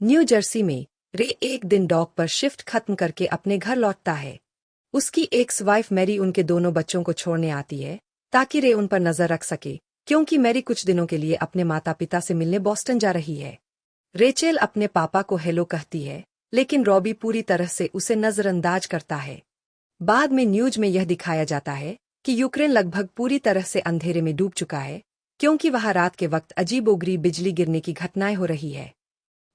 New Jersey में रे एक दिन डॉक पर शिफ्ट खत्म करके अपने घर लौटता है। उसकी एक्स वाइफ मैरी उनके दोनों बच्चों को छोड़ने आती है ताकि रे उन पर नजर रख सके, क्योंकि मैरी कुछ दिनों के लिए अपने माता पिता से मिलने बॉस्टन जा रही है। रेचेल अपने पापा को हेलो कहती है, लेकिन रॉबी पूरी तरह से उसे नजरअंदाज करता है। बाद में न्यूज में यह दिखाया जाता है कि यूक्रेन लगभग पूरी तरह से अंधेरे में डूब चुका है, क्योंकि वहां रात के वक्त अजीबोगरीब बिजली गिरने की घटनाएं हो रही है।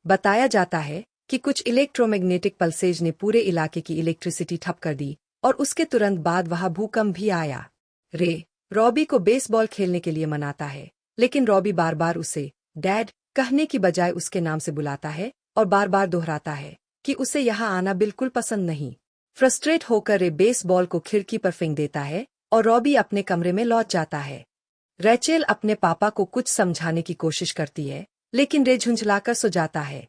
बताया जाता है कि कुछ इलेक्ट्रोमैग्नेटिक पल्सेज ने पूरे इलाके की इलेक्ट्रिसिटी ठप कर दी और उसके तुरंत बाद वहां भूकंप भी आया। रे रॉबी को बेसबॉल खेलने के लिए मनाता है, लेकिन रॉबी बार बार उसे डैड कहने की बजाय उसके नाम से बुलाता है और बार बार दोहराता है कि उसे यहाँ आना बिल्कुल पसंद नहीं। फ्रस्ट्रेट होकर रे बेसबॉल को खिड़की पर फेंक देता है और रॉबी अपने कमरे में लौट जाता है। रैचेल अपने पापा को कुछ समझाने की कोशिश करती है, लेकिन रे झुंझलाकर सो जाता है।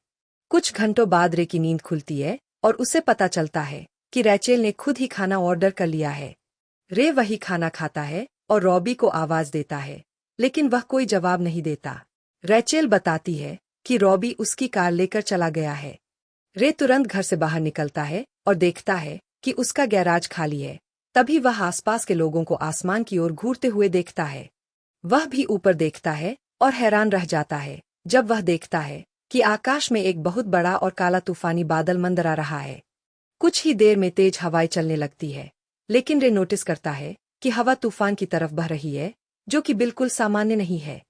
कुछ घंटों बाद रे की नींद खुलती है और उसे पता चलता है कि रैचेल ने खुद ही खाना ऑर्डर कर लिया है। रे वही खाना खाता है और रॉबी को आवाज देता है, लेकिन वह कोई जवाब नहीं देता। रैचेल बताती है कि रॉबी उसकी कार लेकर चला गया है। रे तुरंत घर से बाहर निकलता है और देखता है कि उसका गैराज खाली है। तभी वह आसपास के लोगों को आसमान की ओर घूरते हुए देखता है। वह भी ऊपर देखता है और हैरान रह जाता है जब वह देखता है कि आकाश में एक बहुत बड़ा और काला तूफानी बादल मंडरा रहा है। कुछ ही देर में तेज हवाएं चलने लगती है, लेकिन रे नोटिस करता है कि हवा तूफान की तरफ बह रही है, जो कि बिल्कुल सामान्य नहीं है।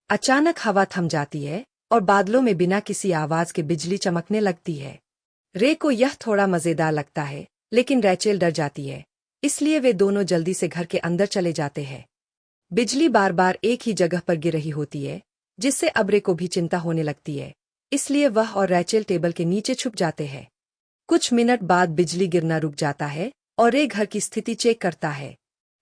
अचानक हवा थम जाती है और बादलों में बिना किसी आवाज के बिजली चमकने लगती है। रे को यह थोड़ा मजेदार लगता है, लेकिन रैचेल डर जाती है, इसलिए वे दोनों जल्दी से घर के अंदर चले जाते हैं। बिजली बार बार एक ही जगह पर गिर रही होती है, जिससे अब रे को भी चिंता होने लगती है, इसलिए वह और रैचेल टेबल के नीचे छुप जाते हैं। कुछ मिनट बाद बिजली गिरना रुक जाता है और रे घर की स्थिति चेक करता है।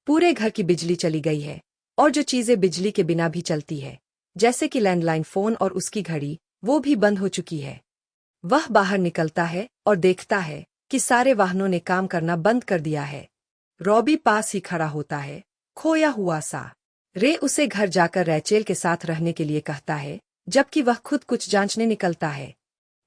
पूरे घर की बिजली चली गई है और जो चीजें बिजली के बिना भी चलती है, जैसे कि लैंडलाइन फोन और उसकी घड़ी, वो भी बंद हो चुकी है। वह बाहर निकलता है और देखता है कि सारे वाहनों ने काम करना बंद कर दिया है। रॉबी पास ही खड़ा होता है, खोया हुआ सा। रे उसे घर जाकर रैचेल के साथ रहने के लिए कहता है, जबकि वह खुद कुछ जांचने निकलता है।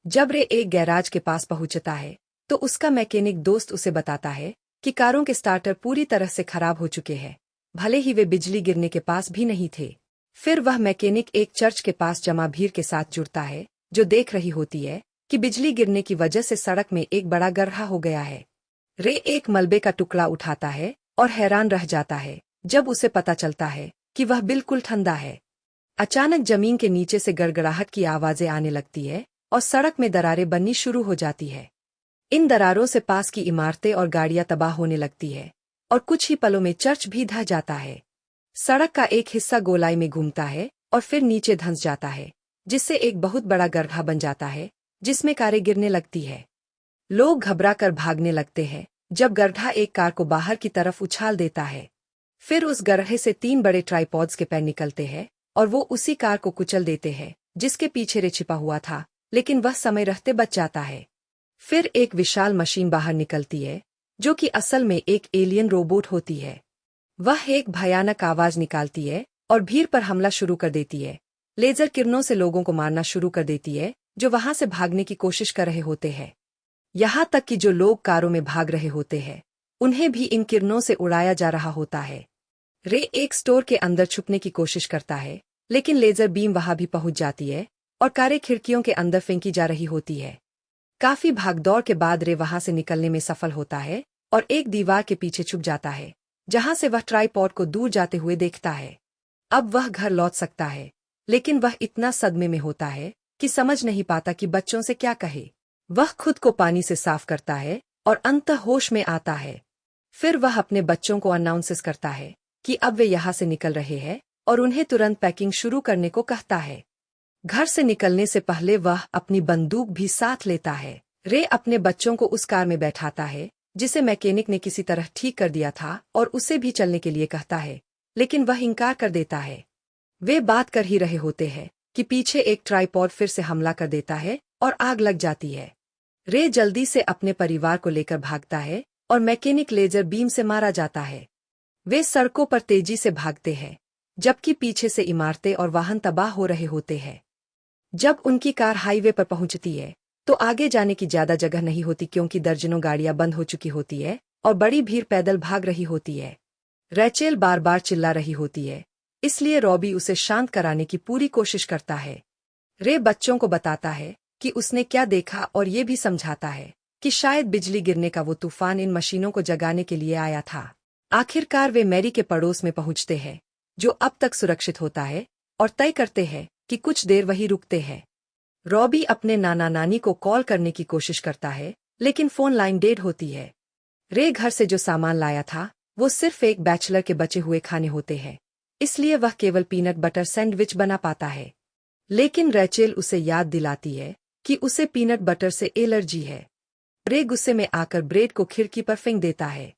जब रे एक गैराज के पास पहुंचता है, तो उसका मैकेनिक दोस्त उसे बताता है कि कारों के स्टार्टर पूरी तरह से खराब हो चुके हैं, भले ही वे बिजली गिरने के पास भी नहीं थे। फिर वह मैकेनिक एक चर्च के पास जमा भीड़ के साथ जुड़ता है, जो देख रही होती है कि बिजली गिरने की वजह से सड़क में एक बड़ा गड्ढा हो गया है। रे एक मलबे का टुकड़ा उठाता है और हैरान रह जाता है जब उसे पता चलता है कि वह बिल्कुल ठंडा है। अचानक जमीन के नीचे से गड़गड़ाहट की आवाजें आने लगती है और सड़क में दरारें बननी शुरू हो जाती है। इन दरारों से पास की इमारतें और गाड़ियां तबाह होने लगती है और कुछ ही पलों में चर्च भी ढह जाता है। सड़क का एक हिस्सा गोलाई में घूमता है और फिर नीचे धंस जाता है, जिससे एक बहुत बड़ा गड्ढा बन जाता है, जिसमें कारें गिरने लगती है। लोग घबरा कर भागने लगते हैं जब गड्ढा एक कार को बाहर की तरफ उछाल देता है। फिर उस गड्ढे से 3 बड़े ट्राइपॉड्स के पैर निकलते हैं और वो उसी कार को कुचल देते हैं जिसके पीछे रे छिपा हुआ था, लेकिन वह समय रहते बच जाता है। फिर एक विशाल मशीन बाहर निकलती है, जो कि असल में एक एलियन रोबोट होती है। वह एक भयानक आवाज निकालती है और भीड़ पर हमला शुरू कर देती है। लेजर किरणों से लोगों को मारना शुरू कर देती है जो वहां से भागने की कोशिश कर रहे होते हैं। यहाँ तक कि जो लोग कारों में भाग रहे होते हैं, उन्हें भी इन किरणों से उड़ाया जा रहा होता है। रे एक स्टोर के अंदर छुपने की कोशिश करता है, लेकिन लेजर बीम वहां भी पहुंच जाती है और कारें खिड़कियों के अंदर फेंकी जा रही होती है। काफी भागदौड़ के बाद रे वहां से निकलने में सफल होता है और एक दीवार के पीछे छुप जाता है, जहां से वह ट्राइपॉड को दूर जाते हुए देखता है। अब वह घर लौट सकता है, लेकिन वह इतना सदमे में होता है कि समझ नहीं पाता कि बच्चों से क्या कहे। वह खुद को पानी से साफ करता है और अंततः होश में आता है। फिर वह अपने बच्चों को अनाउंस करता है कि अब वे यहाँ से निकल रहे हैं और उन्हें तुरंत पैकिंग शुरू करने को कहता है। घर से निकलने से पहले वह अपनी बंदूक भी साथ लेता है। रे अपने बच्चों को उस कार में बैठाता है जिसे मैकेनिक ने किसी तरह ठीक कर दिया था और उसे भी चलने के लिए कहता है, लेकिन वह इनकार कर देता है। वे बात कर ही रहे होते हैं कि पीछे एक ट्राइपॉड फिर से हमला कर देता है और आग लग जाती है। रे जल्दी से अपने परिवार को लेकर भागता है और मैकेनिक लेजर बीम से मारा जाता है। वे सड़कों पर तेजी से भागते हैं, जबकि पीछे से इमारतें और वाहन तबाह हो रहे होते हैं। जब उनकी कार हाईवे पर पहुंचती है तो आगे जाने की ज्यादा जगह नहीं होती क्योंकि दर्जनों गाड़ियां बंद हो चुकी होती है और बड़ी भीड़ पैदल भाग रही होती है। रैचेल बार बार चिल्ला रही होती है, इसलिए रॉबी उसे शांत कराने की पूरी कोशिश करता है। रे बच्चों को बताता है कि उसने क्या देखा और ये भी समझाता है कि शायद बिजली गिरने का वो तूफान इन मशीनों को जगाने के लिए आया था। आखिरकार वे मैरी के पड़ोस में पहुंचते हैं, जो अब तक सुरक्षित होता है, और तय करते हैं कि कुछ देर वहीं रुकते हैं। रॉबी अपने नाना नानी को कॉल करने की कोशिश करता है, लेकिन फोन लाइन डेड होती है। रे घर से जो सामान लाया था वो सिर्फ एक बैचलर के बचे हुए खाने होते हैं, इसलिए वह केवल पीनट बटर सैंडविच बना पाता है। लेकिन रैचेल उसे याद दिलाती है कि उसे पीनट बटर से एलर्जी है। रे गुस्से में आकर ब्रेड को खिड़की पर फेंक देता है।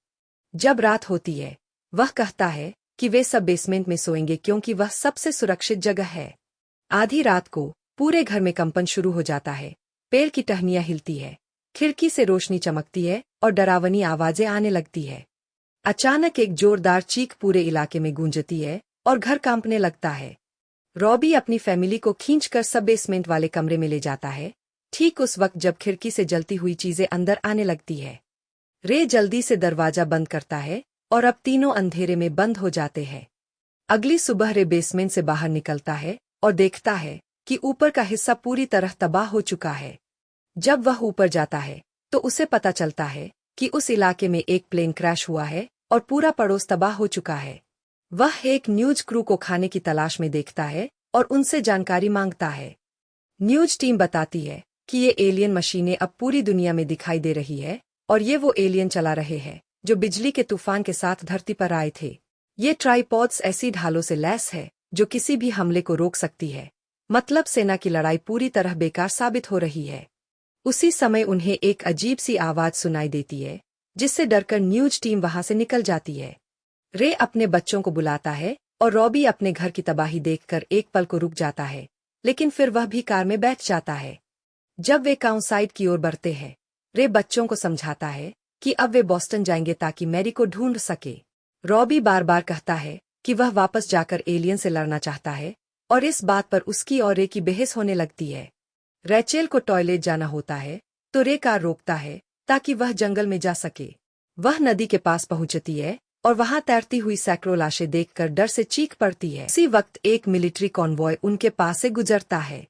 जब रात होती है वह कहता है कि वे सब बेसमेंट में सोएंगे क्योंकि वह सबसे सुरक्षित जगह है। आधी रात को पूरे घर में कंपन शुरू हो जाता है, पेड़ की टहनियां हिलती है, खिड़की से रोशनी चमकती है और डरावनी आवाजें आने लगती है। अचानक एक जोरदार चीख पूरे इलाके में गूंजती है और घर कांपने लगता है। रॉबी अपनी फैमिली को खींचकर सब बेसमेंट वाले कमरे में ले जाता है, ठीक उस वक्त जब खिड़की से जलती हुई चीजें अंदर आने लगती है। रे जल्दी से दरवाजा बंद करता है और अब तीनों अंधेरे में बंद हो जाते हैं। अगली सुबह रे बेसमेंट से बाहर निकलता है और देखता है कि ऊपर का हिस्सा पूरी तरह तबाह हो चुका है। जब वह ऊपर जाता है तो उसे पता चलता है कि उस इलाके में एक प्लेन क्रैश हुआ है और पूरा पड़ोस तबाह हो चुका है। वह एक न्यूज क्रू को खाने की तलाश में देखता है और उनसे जानकारी मांगता है। न्यूज टीम बताती है कि ये एलियन मशीनें अब पूरी दुनिया में दिखाई दे रही है और ये वो एलियन चला रहे हैं जो बिजली के तूफान के साथ धरती पर आए थे। ये ट्राइपॉड्स ऐसी ढालों से लैस है जो किसी भी हमले को रोक सकती है। मतलब सेना की लड़ाई पूरी तरह बेकार साबित हो रही है। उसी समय उन्हें एक अजीब सी आवाज सुनाई देती है, जिससे डरकर न्यूज टीम वहां से निकल जाती है। रे अपने बच्चों को बुलाता है और रॉबी अपने घर की तबाही देखकर एक पल को रुक जाता है, लेकिन फिर वह भी कार में बैठ जाता है। जब वे काउंसाइड की ओर बढ़ते हैं, रे बच्चों को समझाता है कि अब वे बॉस्टन जाएंगे ताकि मैरी को ढूंढ सके। रॉबी बार बार कहता है कि वह वापस जाकर एलियन से लड़ना चाहता है, और इस बात पर उसकी और रे की बहस होने लगती है। रैचेल को टॉयलेट जाना होता है तो रे कार रोकता है ताकि वह जंगल में जा सके। वह नदी के पास पहुंचती है और वहां तैरती हुई सैकड़ों लाशें देखकर डर से चीख पड़ती है। उसी वक्त एक मिलिट्री कॉन्वॉय उनके पास से गुजरता है।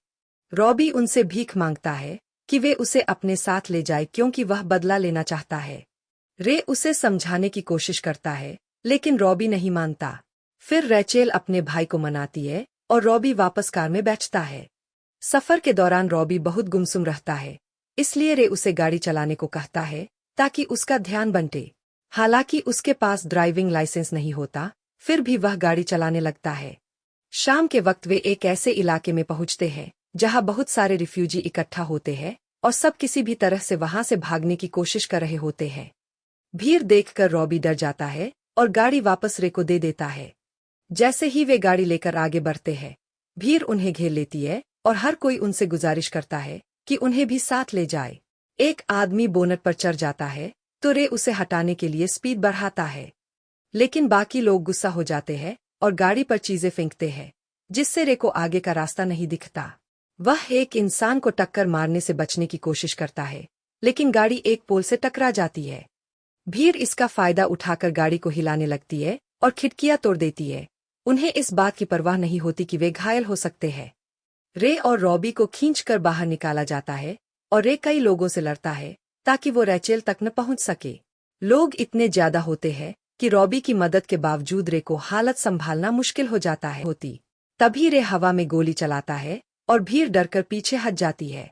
रॉबी उनसे भीख मांगता है कि वे उसे अपने साथ ले जाए क्योंकि वह बदला लेना चाहता है। रे उसे समझाने की कोशिश करता है, लेकिन रॉबी नहीं मानता। फिर रैचेल अपने भाई को मनाती है और रॉबी वापस कार में बैठता है। सफर के दौरान रॉबी बहुत गुमसुम रहता है, इसलिए रे उसे गाड़ी चलाने को कहता है ताकि उसका ध्यान बंटे। हालांकि उसके पास ड्राइविंग लाइसेंस नहीं होता, फिर भी वह गाड़ी चलाने लगता है। शाम के वक्त वे एक ऐसे इलाके में पहुंचते हैं जहां बहुत सारे रिफ्यूजी इकट्ठा होते हैं और सब किसी भी तरह से वहां से भागने की कोशिश कर रहे होते हैं। भीड़ देखकर रॉबी डर जाता है और गाड़ी वापस रे को दे देता है। जैसे ही वे गाड़ी लेकर आगे बढ़ते हैं, भीड़ उन्हें घेर लेती है और हर कोई उनसे गुजारिश करता है कि उन्हें भी साथ ले जाए। एक आदमी बोनट पर चढ़ जाता है तो रे उसे हटाने के लिए स्पीड बढ़ाता है, लेकिन बाकी लोग गुस्सा हो जाते हैं और गाड़ी पर चीजें फेंकते हैं, जिससे रे को आगे का रास्ता नहीं दिखता। वह एक इंसान को टक्कर मारने से बचने की कोशिश करता है, लेकिन गाड़ी एक पोल से टकरा जाती है। भीड़ इसका फायदा उठाकर गाड़ी को हिलाने लगती है और खिड़कियां तोड़ देती है। उन्हें इस बात की परवाह नहीं होती कि वे घायल हो सकते हैं। रे और रॉबी को खींचकर बाहर निकाला जाता है और रे कई लोगों से लड़ता है ताकि वो रैचेल तक न पहुंच सके। लोग इतने ज्यादा होते हैं कि रॉबी की मदद के बावजूद रे को हालत संभालना मुश्किल हो जाता है। तभी रे हवा में गोली चलाता है और भीड़ डरकर पीछे हट जाती है।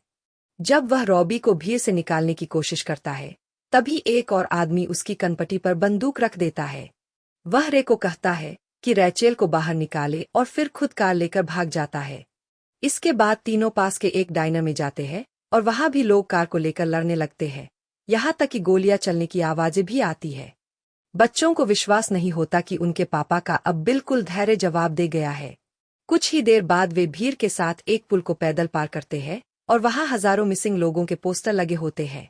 जब वह रॉबी को भीड़ से निकालने की कोशिश करता है, तभी एक और आदमी उसकी कनपटी पर बंदूक रख देता है। वह रे को कहता है कि रैचेल को बाहर निकाले और फिर खुद कार लेकर भाग जाता है। इसके बाद तीनों पास के एक डाइनर में जाते हैं और वहां भी लोग कार को लेकर लड़ने लगते हैं, यहाँ तक कि गोलियां चलने की आवाजें भी आती है। बच्चों को विश्वास नहीं होता कि उनके पापा का अब बिल्कुल धैर्य जवाब दे गया है। कुछ ही देर बाद वे भीड़ के साथ एक पुल को पैदल पार करते हैं और वहां हजारों मिसिंग लोगों के पोस्टर लगे होते हैं।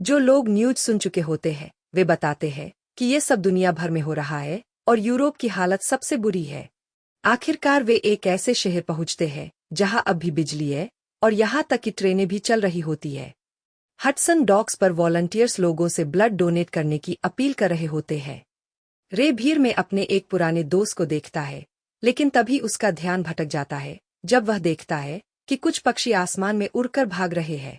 जो लोग न्यूज सुन चुके होते हैं वे बताते हैं कि ये सब दुनिया भर में हो रहा है और यूरोप की हालत सबसे बुरी है। आखिरकार वे एक ऐसे शहर पहुंचते हैं जहां अब भी बिजली है और यहां तक कि ट्रेनें भी चल रही होती है। हडसन डॉक्स पर वॉलंटियर्स लोगों से ब्लड डोनेट करने की अपील कर रहे होते हैं। रे भीड़ में अपने एक पुराने दोस्त को देखता है, लेकिन तभी उसका ध्यान भटक जाता है जब वह देखता है कि कुछ पक्षी आसमान में उड़कर भाग रहे हैं।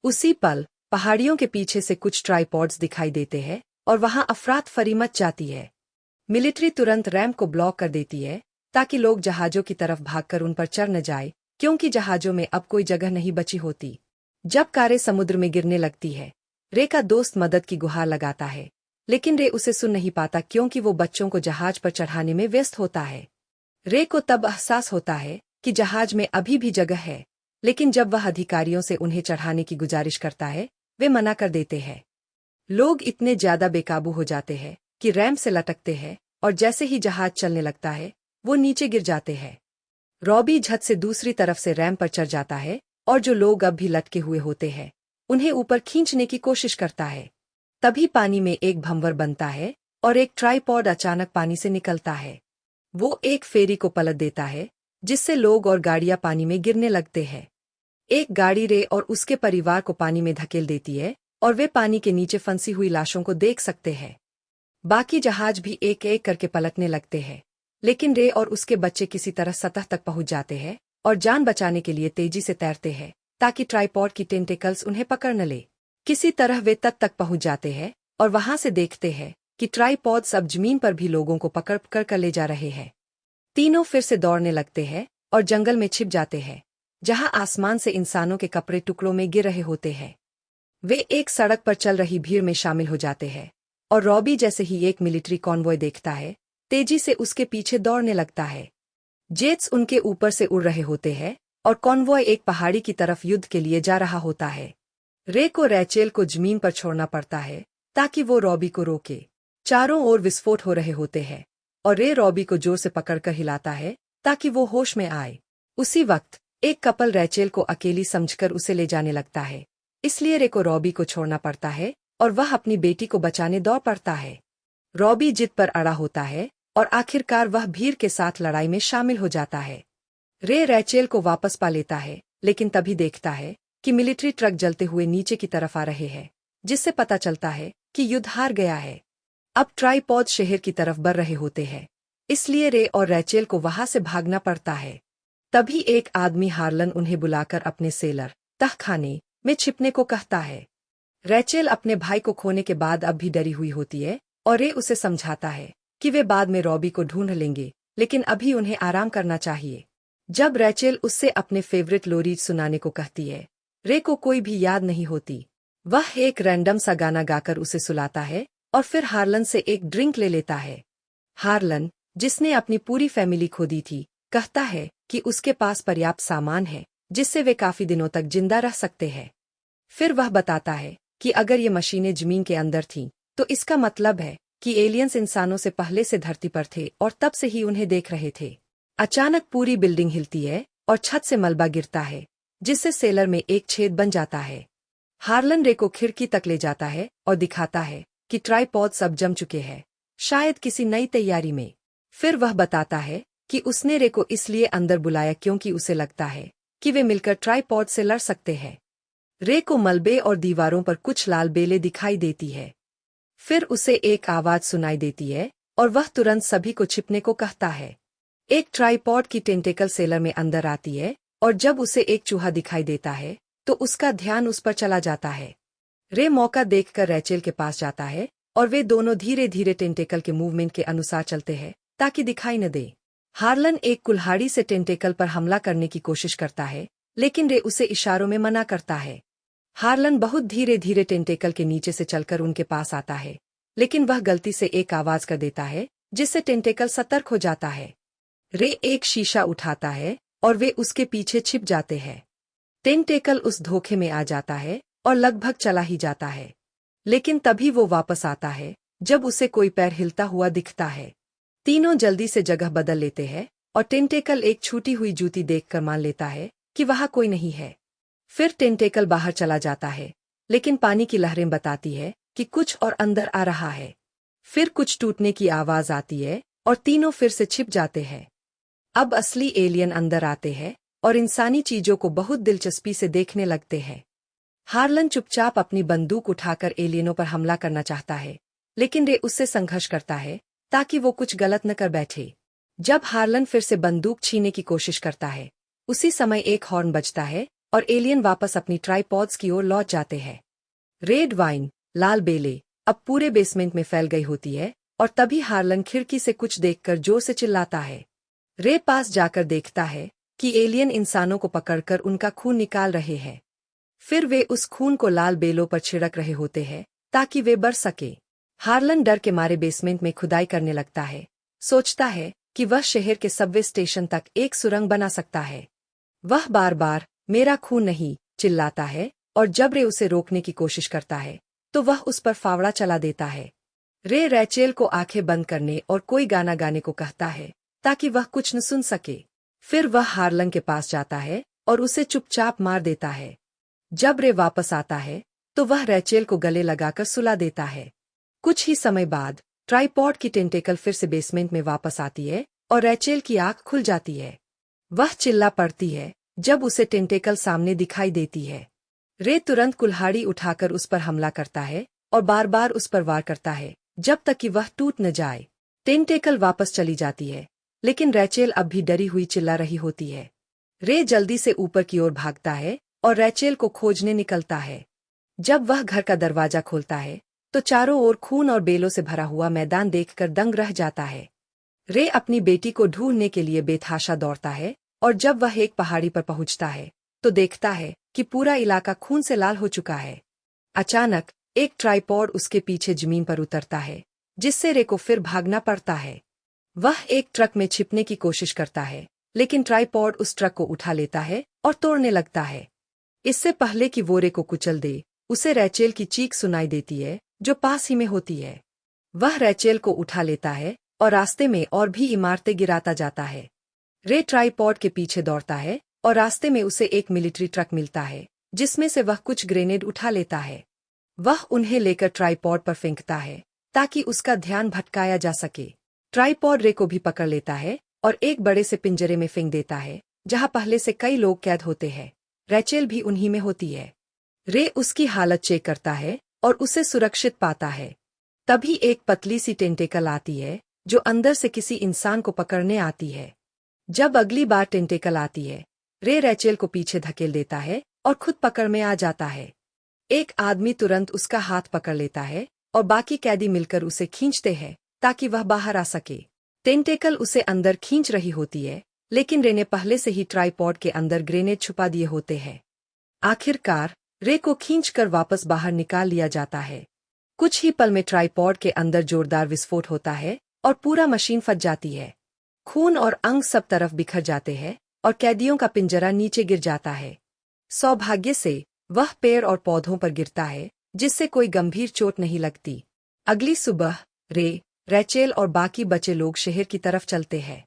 उसी पल पहाड़ियों के पीछे से कुछ ट्राइपॉड्स दिखाई देते हैं और वहां अफरात फरी मच जाती है। मिलिट्री तुरंत रैंप को ब्लॉक कर देती है ताकि लोग जहाजों की तरफ भागकर उन पर चढ़ न जाए, क्योंकि जहाजों में अब कोई जगह नहीं बची होती। जब कारें समुद्र में गिरने लगती है, रे का दोस्त मदद की गुहार लगाता है, लेकिन रे उसे सुन नहीं पाता क्योंकि वो बच्चों को जहाज पर चढ़ाने में व्यस्त होता है। रे को तब एहसास होता है कि जहाज में अभी भी जगह है, लेकिन जब वह अधिकारियों से उन्हें चढ़ाने की गुजारिश करता है, वे मना कर देते हैं। लोग इतने ज्यादा बेकाबू हो जाते हैं कि रैंप से लटकते हैं और जैसे ही जहाज चलने लगता है, वो नीचे गिर जाते हैं। रॉबी झट से दूसरी तरफ से रैंप पर चढ़ जाता है और जो लोग अब भी लटके हुए होते हैं, उन्हें ऊपर खींचने की कोशिश करता है। तभी पानी में एक भंवर बनता है और एक ट्राइपॉड अचानक पानी से निकलता है। वो एक फेरी को पलट देता है, जिससे लोग और गाड़ियां पानी में गिरने लगते हैं। एक गाड़ी रे और उसके परिवार को पानी में धकेल देती है और वे पानी के नीचे फंसी हुई लाशों को देख सकते हैं। बाकी जहाज भी एक एक करके पलटने लगते हैं, लेकिन रे और उसके बच्चे किसी तरह सतह तक पहुंच जाते हैं और जान बचाने के लिए तेजी से तैरते हैं ताकि ट्राइपॉड की टेंटेकल्स उन्हें पकड़ न ले। किसी तरह वे तट तक पहुंच जाते हैं और वहां से देखते हैं कि ट्राइपॉड्स अब जमीन पर भी लोगों को पकड़ पकड़ कर ले जा रहे हैं। तीनों फिर से दौड़ने लगते हैं और जंगल में छिप जाते हैं, जहां आसमान से इंसानों के कपड़े टुकड़ों में गिर रहे होते हैं। वे एक सड़क पर चल रही भीड़ में शामिल हो जाते हैं और रॉबी जैसे ही एक मिलिट्री कॉन्वॉय देखता है, तेजी से उसके पीछे दौड़ने लगता है। जेट्स उनके ऊपर से उड़ रहे होते हैं और कॉन्वॉय एक पहाड़ी की तरफ युद्ध के लिए जा रहा होता है। रे को रैचेल को जमीन पर छोड़ना पड़ता है ताकि वो रॉबी को रोके। चारों ओर विस्फोट हो रहे होते हैं और रे रॉबी को जोर से पकड़कर हिलाता है ताकि वो होश में आए। उसी वक्त एक कपल रैचेल को अकेली समझकर उसे ले जाने लगता है, इसलिए रे को रॉबी को छोड़ना पड़ता है और वह अपनी बेटी को बचाने दौड़ पड़ता है। रॉबी जिद पर अड़ा होता है और आखिरकार वह भीड़ के साथ लड़ाई में शामिल हो जाता है। रे रैचेल को वापस पा लेता है, लेकिन तभी देखता है कि मिलिट्री ट्रक जलते हुए नीचे की तरफ आ रहे हैं, जिससे पता चलता है कि युद्ध हार गया है। अब ट्राइपॉड शहर की तरफ बढ़ रहे होते हैं, इसलिए रे और रैचेल को वहां से भागना पड़ता है। तभी एक आदमी हार्लन उन्हें बुलाकर अपने सेलर तहखाने में छिपने को कहता है। रैचेल अपने भाई को खोने के बाद अब भी डरी हुई होती है और रे उसे समझाता है कि वे बाद में रॉबी को ढूंढ लेंगे, लेकिन अभी उन्हें आराम करना चाहिए। जब रैचेल उससे अपने फेवरेट लोरीज सुनाने को कहती है, रे को कोई भी याद नहीं होती। वह एक रैंडम सा गाना गाकर उसे सुलाता है और फिर हार्लन से एक ड्रिंक ले लेता है। हार्लन, जिसने अपनी पूरी फैमिली खो दी थी, कहता है कि उसके पास पर्याप्त सामान है जिससे वे काफी दिनों तक जिंदा रह सकते हैं। फिर वह बताता है कि अगर ये मशीनें जमीन के अंदर थीं, तो इसका मतलब है कि एलियंस इंसानों से पहले से धरती पर थे और तब से ही उन्हें देख रहे थे। अचानक पूरी बिल्डिंग हिलती है और छत से मलबा गिरता है, जिससे सेलर में एक छेद बन जाता है। हार्लन रे को खिड़की तक ले जाता है और दिखाता है कि ट्राइपॉड सब जम चुके हैं, शायद किसी नई तैयारी में। फिर वह बताता है कि उसने रे को इसलिए अंदर बुलाया क्योंकि उसे लगता है कि वे मिलकर ट्राइपॉड से लड़ सकते हैं। रे को मलबे और दीवारों पर कुछ लाल बेलें दिखाई देती है। फिर उसे एक आवाज सुनाई देती है और वह तुरंत सभी को छिपने को कहता है। एक ट्राइपॉड की टेंटेकल सेलर में अंदर आती है और जब उसे एक चूहा दिखाई देता है तो उसका ध्यान उस पर चला जाता है। रे मौका देखकर रैचेल के पास जाता है और वे दोनों धीरे धीरे टेंटेकल के मूवमेंट के अनुसार चलते हैं ताकि दिखाई न दे। हार्लन एक कुल्हाड़ी से टेंटेकल पर हमला करने की कोशिश करता है, लेकिन रे उसे इशारों में मना करता है। हार्लन बहुत धीरे धीरे टेंटेकल के नीचे से चलकर उनके पास आता है, लेकिन वह गलती से एक आवाज कर देता है जिससे टेंटेकल सतर्क हो जाता है। रे एक शीशा उठाता है और वे उसके पीछे छिप जाते हैं। टेंटेकल उस धोखे में आ जाता है और लगभग चला ही जाता है, लेकिन तभी वो वापस आता है जब उसे कोई पैर हिलता हुआ दिखता है। तीनों जल्दी से जगह बदल लेते हैं और टेंटेकल एक छूटी हुई जूती देखकर मान लेता है कि वहां कोई नहीं है। फिर टेंटेकल बाहर चला जाता है, लेकिन पानी की लहरें बताती है कि कुछ और अंदर आ रहा है। फिर कुछ टूटने की आवाज आती है और तीनों फिर से छिप जाते हैं। अब असली एलियन अंदर आते हैं और इंसानी चीजों को बहुत दिलचस्पी से देखने लगते हैं। हार्लन चुपचाप अपनी बंदूक उठाकर एलियनों पर हमला करना चाहता है, लेकिन रे उससे संघर्ष करता है ताकि वो कुछ गलत न कर बैठे। जब हार्लन फिर से बंदूक छीनने की कोशिश करता है, उसी समय एक हॉर्न बजता है और एलियन वापस अपनी ट्राइपॉड्स की ओर लौट जाते हैं। रेड वाइन, लाल बेले, अब पूरे बेसमेंट में फैल गई होती है और तभी हार्लन खिड़की से कुछ देखकर जोर से चिल्लाता है। रे पास जाकर देखता है कि एलियन इंसानों को पकड़कर उनका खून निकाल रहे हैं। फिर वे उस खून को लाल बेलों पर छिड़क रहे होते हैं ताकि वे बढ़ सके। हार्लन डर के मारे बेसमेंट में खुदाई करने लगता है, सोचता है कि वह शहर के सबवे स्टेशन तक एक सुरंग बना सकता है। वह बार बार मेरा खून नहीं चिल्लाता है और जब रे उसे रोकने की कोशिश करता है तो वह उस पर फावड़ा चला देता है। रे रैचेल को आंखें बंद करने और कोई गाना गाने को कहता है ताकि वह कुछ न सुन सके। फिर वह हार्लन के पास जाता है और उसे चुपचाप मार देता है। जब रे वापस आता है तो वह रैचेल को गले लगाकर सुला देता है। कुछ ही समय बाद ट्राइपॉड की टेंटेकल फिर से बेसमेंट में वापस आती है और रैचेल की आंख खुल जाती है। वह चिल्ला पड़ती है जब उसे टेंटेकल सामने दिखाई देती है। रे तुरंत कुल्हाड़ी उठाकर उस पर हमला करता है और बार बार उस पर वार करता है जब तक कि वह टूट न जाए। टेंटेकल वापस चली जाती है, लेकिन रैचेल अब भी डरी हुई चिल्ला रही होती है। रे जल्दी से ऊपर की ओर भागता है और रैचेल को खोजने निकलता है। जब वह घर का दरवाजा खोलता है तो चारों ओर खून और बेलों से भरा हुआ मैदान देखकर दंग रह जाता है। रे अपनी बेटी को ढूंढने के लिए बेतहाशा दौड़ता है और जब वह एक पहाड़ी पर पहुंचता है तो देखता है कि पूरा इलाका खून से लाल हो चुका है। अचानक एक ट्राइपॉड उसके पीछे जमीन पर उतरता है, जिससे रे को फिर भागना पड़ता है। वह एक ट्रक में छिपने की कोशिश करता है, लेकिन ट्राइपॉड उस ट्रक को उठा लेता है और तोड़ने लगता है। इससे पहले कि वो रे को कुचल दे, उसे रैचेल की चीख सुनाई देती है जो पास ही में होती है। वह रैचेल को उठा लेता है और रास्ते में और भी इमारतें गिराता जाता है। रे ट्राइपॉड के पीछे दौड़ता है और रास्ते में उसे एक मिलिट्री ट्रक मिलता है, जिसमें से वह कुछ ग्रेनेड उठा लेता है। वह उन्हें लेकर ट्राइपॉड पर फेंकता है ताकि उसका ध्यान भटकाया जा सके। ट्राइपॉड रे को भी पकड़ लेता है और एक बड़े से पिंजरे में फेंक देता है, जहां पहले से कई लोग कैद होते हैं। रैचेल भी उन्हीं में होती है। रे उसकी हालत चेक करता है और उसे सुरक्षित पाता है। तभी एक पतली सी टेंटेकल आती है जो अंदर से किसी इंसान को पकड़ने आती है। जब अगली बार टेंटेकल आती है, रे रैचेल को पीछे धकेल देता है और खुद पकड़ में आ जाता है। एक आदमी तुरंत उसका हाथ पकड़ लेता है और बाकी कैदी मिलकर उसे खींचते हैं ताकि वह बाहर आ सके। टेंटेकल उसे अंदर खींच रही होती है, लेकिन रे ने पहले से ही ट्राइपॉड के अंदर ग्रेनेड छुपा दिए होते हैं। आखिरकार रे को खींचकर वापस बाहर निकाल लिया जाता है। कुछ ही पल में ट्राइपॉड के अंदर जोरदार विस्फोट होता है और पूरा मशीन फट जाती है। खून और अंग सब तरफ बिखर जाते हैं और कैदियों का पिंजरा नीचे गिर जाता है। सौभाग्य से वह पेड़ और पौधों पर गिरता है, जिससे कोई गंभीर चोट नहीं लगती। अगली सुबह रे, रैचेल और बाकी बचे लोग शहर की तरफ चलते हैं।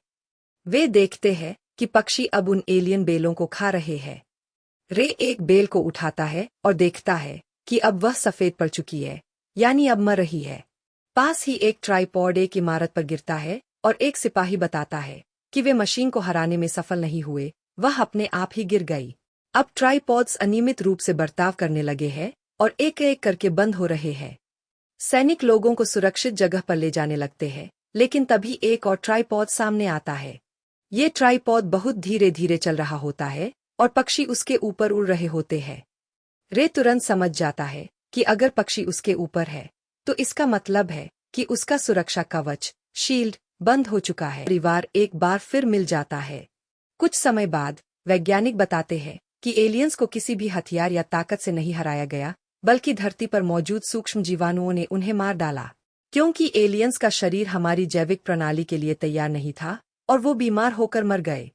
वे देखते हैं कि पक्षी अब उन एलियन बेलों को खा रहे हैं। रे एक बेल को उठाता है और देखता है कि अब वह सफेद पड़ चुकी है, यानी अब मर रही है। पास ही एक ट्राइपॉड एक इमारत पर गिरता है और एक सिपाही बताता है कि वे मशीन को हराने में सफल नहीं हुए, वह अपने आप ही गिर गई। अब ट्राइपॉड्स अनियमित रूप से बर्ताव करने लगे हैं और एक एक करके बंद हो रहे हैं। सैनिक लोगों को सुरक्षित जगह पर ले जाने लगते हैं, लेकिन तभी एक और ट्राइपॉड सामने आता है। ये ट्राइपॉड बहुत धीरे धीरे चल रहा होता है और पक्षी उसके ऊपर उड़ रहे होते हैं। रे तुरंत समझ जाता है कि अगर पक्षी उसके ऊपर है तो इसका मतलब है कि उसका सुरक्षा कवच, शील्ड, बंद हो चुका है। परिवार एक बार फिर मिल जाता है। कुछ समय बाद वैज्ञानिक बताते हैं कि एलियंस को किसी भी हथियार या ताकत से नहीं हराया गया, बल्कि धरती पर मौजूद सूक्ष्म जीवाणुओं ने उन्हें मार डाला। क्योंकि एलियंस का शरीर हमारी जैविक प्रणाली के लिए तैयार नहीं था और वो बीमार होकर मर गए।